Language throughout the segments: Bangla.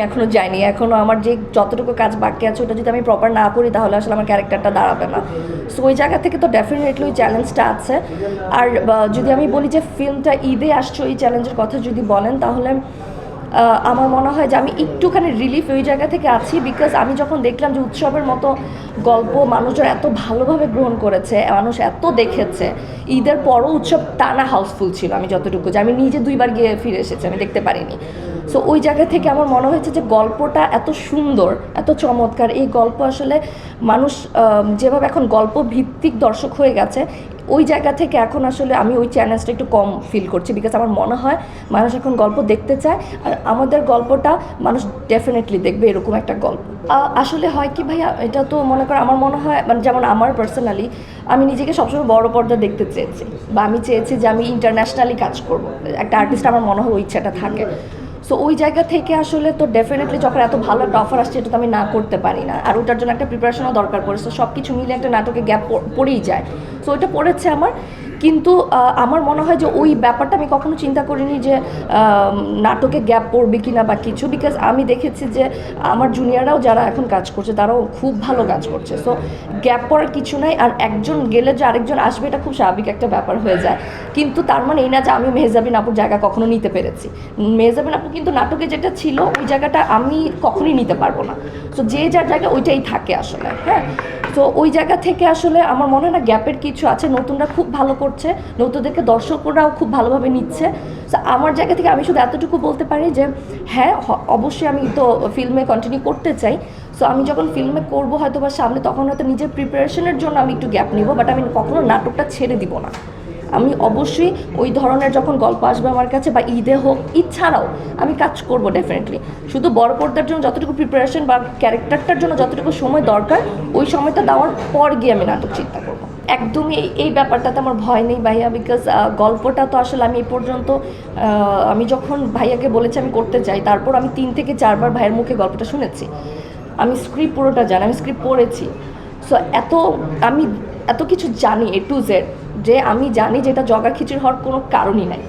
আমি এখনও যাইনি। এখনও আমার যে যতটুকু কাজ বাকি আছে ওটা যদি আমি প্রপার না করি তাহলে আসলে আমার ক্যারেক্টারটা দাঁড়াবে না। সো ওই জায়গা থেকে তো ডেফিনেটলি ওই চ্যালেঞ্জটা আছে। আর যদি আমি বলি যে ফিল্মটা ঈদে আসছে, ওই চ্যালেঞ্জের কথা যদি বলেন তাহলে আমার মনে হয় যে আমি একটুখানি রিলিফ ওই জায়গা থেকে আছি, বিকজ আমি যখন দেখলাম যে উৎসবের মতো গল্প মানুষজন এত ভালোভাবে গ্রহণ করেছে, মানুষ এত দেখেছে, ঈদের পরও উৎসব টানা হাউসফুল ছিল। আমি যতটুকু যে আমি নিজে 2বার গিয়ে ফিরে এসেছি, আমি দেখতে পারিনি। সো ওই জায়গা থেকে আমার মনে হয়েছে যে গল্পটা এত সুন্দর, এত চমৎকার। এই গল্প আসলে মানুষ যেভাবে এখন গল্প ভিত্তিক দর্শক হয়ে গেছে, ওই জায়গা থেকে এখন আসলে আমি ওই চ্যালেঞ্জটা একটু কম ফিল করছি, বিকজ আমার মনে হয় মানুষ এখন গল্প দেখতে চায়, আর আমাদের গল্পটা মানুষ ডেফিনেটলি দেখবে, এরকম একটা গল্প। আসলে হয় কি ভাইয়া, এটা তো মনে করো আমার মনে হয় মানে যেমন আমার পার্সোনালি আমি নিজেকে সবসময় বড় পর্দা দেখতে চেয়েছি, বা আমি চেয়েছি যে আমি ইন্টারন্যাশনালি কাজ করব, একটা আর্টিস্ট আমার মনে হয় ওই ইচ্ছাটা থাকে। সো ওই জায়গা থেকে আসলে তো ডেফিনেটলি যখন এত ভালো একটা অফার আসছে এটা তো আমি না করতে পারি না, আর ওটার জন্য একটা প্রিপারেশনও দরকার পড়ে। সো সব কিছু মিলে একটা নাটকে গ্যাপ পড়েই যায়। সো ওইটা পড়েছে আমার, কিন্তু আমার মনে হয় যে ওই ব্যাপারটা আমি কখনো চিন্তা করিনি যে নাটকে গ্যাপ পড়বে কি না বা কিছু, বিকজ আমি দেখেছি যে আমার জুনিয়ররাও যারা এখন কাজ করছে তারাও খুব ভালো কাজ করছে। সো গ্যাপ পড়ার কিছু নাই, আর একজন গেলে যে আরেকজন আসবে এটা খুব স্বাভাবিক একটা ব্যাপার হয়ে যায়। কিন্তু তার মানে এই না যে আমি মেহজাবিন আপুর জায়গা কখনো নিতে পেরেছি। মেহজাবিন আপু কিন্তু নাটকে যেটা ছিল ওই জায়গাটা আমি কখনোই নিতে পারবো না। সো যে যার জায়গা ওইটাই থাকে আসলে। হ্যাঁ, তো ওই জায়গা থেকে আসলে আমার মনে হয় না গ্যাপের কিছু আছে। নতুনরা খুব ভালো করছে, নতুনদেরকে দর্শকরাও খুব ভালোভাবে নিচ্ছে। তো আমার জায়গা থেকে আমি শুধু এতটুকু বলতে পারি যে হ্যাঁ, অবশ্যই আমি তো ফিল্মে কন্টিনিউ করতে চাই। সো আমি যখন ফিল্মে করবো হয়তো বা সামনে, তখন হয়তো নিজের প্রিপারেশনের জন্য আমি একটু গ্যাপ নিব, বাট আমি কখনো নাটকটা ছেড়ে দিব না। আমি অবশ্যই ওই ধরনের যখন গল্প আসবে আমার কাছে, বা ঈদে হোক, ঈদ ছাড়াও আমি কাজ করব ডেফিনেটলি। শুধু বড় পর্দার জন্য যতটুকু প্রিপারেশন বা ক্যারেক্টারটার জন্য যতটুকু সময় দরকার, ওই সময়টা দেওয়ার পর গিয়ে আমি নাটক চিন্তা করবো। একদমই এই ব্যাপারটাতে আমার ভয় নেই ভাইয়া, বিকজ গল্পটা তো আসলে আমি এই পর্যন্ত আমি যখন ভাইয়াকে বলেছি আমি করতে চাই, তারপর আমি 3 থেকে 4বার ভাইয়ের মুখে গল্পটা শুনেছি। আমি স্ক্রিপ্ট পুরোটা জানি, আমি স্ক্রিপ্ট পড়েছি। সো আমি এত কিছু জানি A to Z, যে আমি জানি যে এটা জগা খিচুড়ি হওয়ার কোনো কারণই নাই।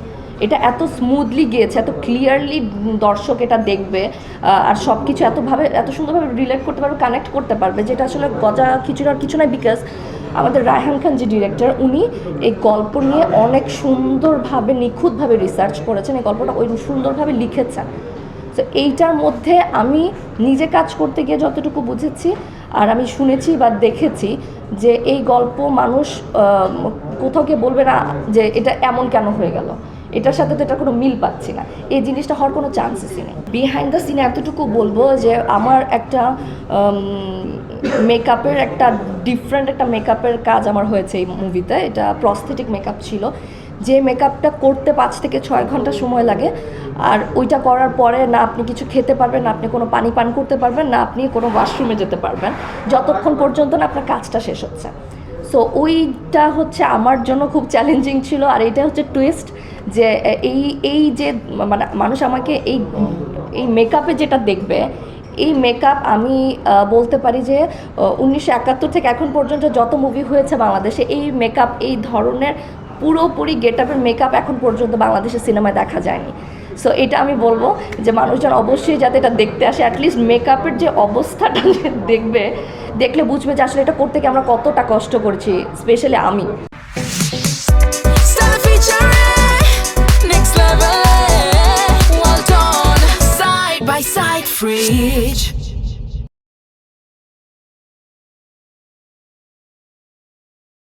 এটা এত স্মুথলি গিয়েছে, এত ক্লিয়ারলি দর্শক এটা দেখবে, আর সব কিছু এত সুন্দরভাবে রিলেট করতে পারবে, কানেক্ট করতে পারবে, যেটা আসলে গজা খিচুড়ি হওয়ার কিছু নয়। বিকজ আমাদের রায়হান খান যে ডিরেক্টর, উনি এই গল্প নিয়ে অনেক সুন্দরভাবে নিখুঁতভাবে রিসার্চ করেছেন, এই গল্পটা ওই সুন্দরভাবে লিখেছেন। তো এইটার মধ্যে আমি নিজে কাজ করতে গিয়ে যতটুকু বুঝেছি, আর আমি শুনেছি বা দেখেছি যে এই গল্প মানুষ কোথাও গিয়ে বলবে না যে এটা এমন কেন হয়ে গেল, এটার সাথে তো এটা কোনো মিল পাচ্ছি না, এই জিনিসটা হওয়ার কোনো চান্সেসই নেই। বিহাইন্ড দ্য সিনে এতটুকু বলবো যে আমার একটা মেকআপের একটা ডিফারেন্ট একটা মেকআপের কাজ আমার হয়েছে এই মুভিতে। এটা প্রস্থেটিক মেকআপ ছিল, যে মেকআপটা করতে 5 থেকে 6 ঘন্টা সময় লাগে, আর ওইটা করার পরে না আপনি কিছু খেতে পারবেন, না আপনি কোনো পানি পান করতে পারবেন, না আপনি কোনো ওয়াশরুমে যেতে পারবেন, যতক্ষণ পর্যন্ত না আপনার কাজটা শেষ হচ্ছে। সো ওইটা হচ্ছে আমার জন্য খুব চ্যালেঞ্জিং ছিল। আর এইটা হচ্ছে টুইস্ট, যে এই যে মানে মানুষ আমাকে এই মেকআপে যেটা দেখবে, এই মেকআপ আমি বলতে পারি যে 1971 থেকে এখন পর্যন্ত যত মুভি হয়েছে বাংলাদেশে, এই মেকআপ, এই ধরনের পুরোপুরি গেটআপের মেকআপ এখন পর্যন্ত বাংলাদেশের সিনেমায় দেখা যায়নি। সো এটা আমি বলবো যে মানুষজন অবশ্যই যাতে এটা দেখতে আসে, অ্যাটলিস্ট মেকআপের যে অবস্থাটা দেখবে, দেখলে বুঝবে যে আসলে এটা করতে গিয়ে আমরা কতটা কষ্ট করছি, স্পেশালি আমি। Next level, well done, side by side, fridge.